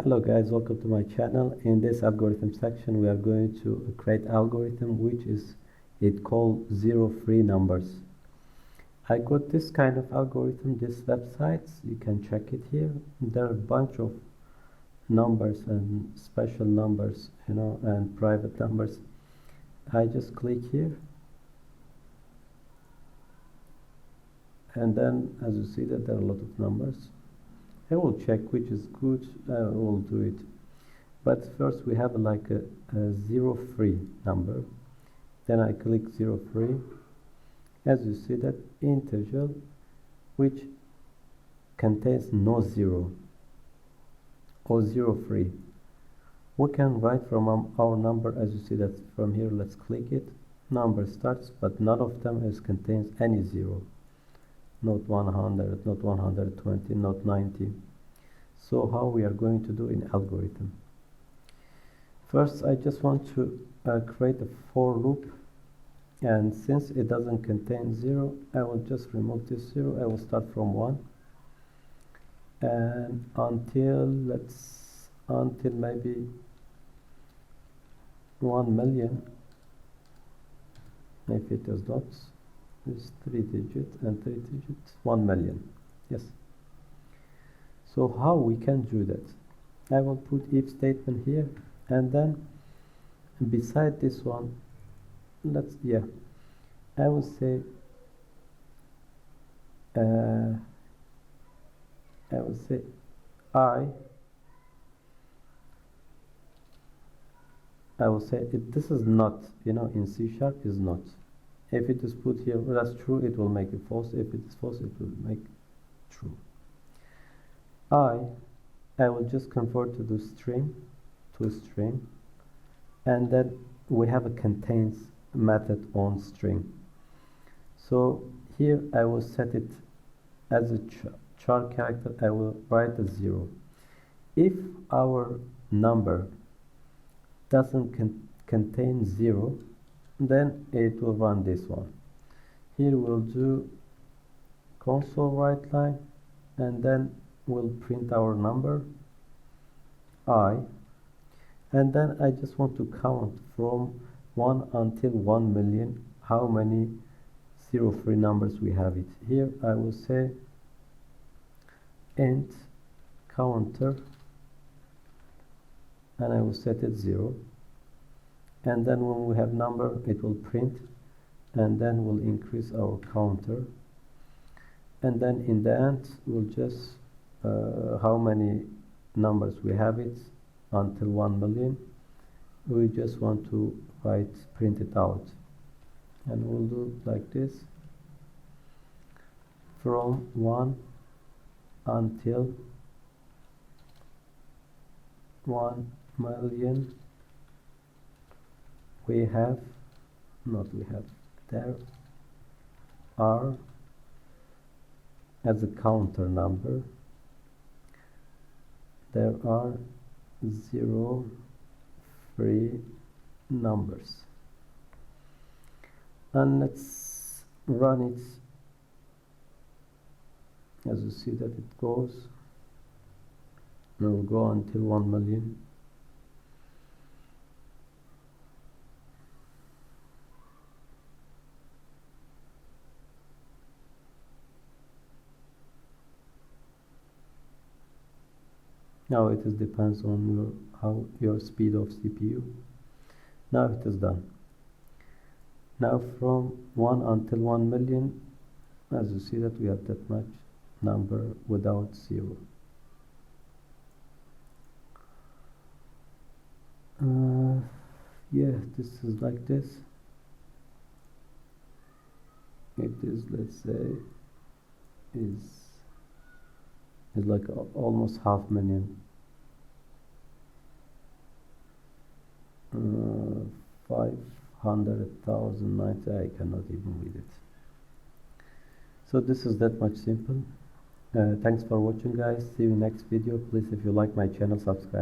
Hello guys, welcome to my channel. In this algorithm section we are going to create algorithm which is called zero free numbers. I got this kind of algorithm, this websites, you can check it here. There are a bunch of numbers and special numbers, and private numbers. I just click here and then as you see that there are a lot of numbers. I will check which is good. I will do it. But first we have like a zero free number. Then I click zero free. As you see that integer which contains no zero or zero free. We can write from our number, as you see that from here. Let's click it. Number starts, but none of them contains any zero. Not 100, not 120, not 90. So how we are going to do in algorithm? First, I just want to create a for loop, and since it doesn't contain zero, I will just remove this zero. I will start from 1 and until maybe 1 million. If it is dots, it's 3 digits and 3 digits, 1 million. Yes. So how we can do that? I will put if statement here, and then beside this one, I will say I will say this is not, in C# is not. If it is put here, that's true, it will make it false. If it is false, it will make true. I will just convert to the string, and then we have a contains method on string. So here I will set it as a char character. I will write a 0. If our number doesn't contain 0, then it will run this one. Here we'll do console write line, and then we'll print our number I, and then I just want to count from 1 until 1 million how many zero free numbers we have it. Here I will say int counter, and I will set it 0, and then when we have number it will print, and then we'll increase our counter, and then in the end we'll just how many numbers we have it until 1 million. We just want to print it out, and we'll do like this from 1 until 1 million. There are, as a counter number, there are 0 free numbers, and let's run it. As you see that it goes, and it will go until 1 million. Now it depends on your speed of CPU. Now it is done. Now from 1 until 1 million, as you see that we have that much number without 0. This is like this. It is, let's say, is like almost 500,000. 500,090. I cannot even read it. So this is that much simple. Thanks for watching, guys. See you next video. Please, if you like my channel, subscribe.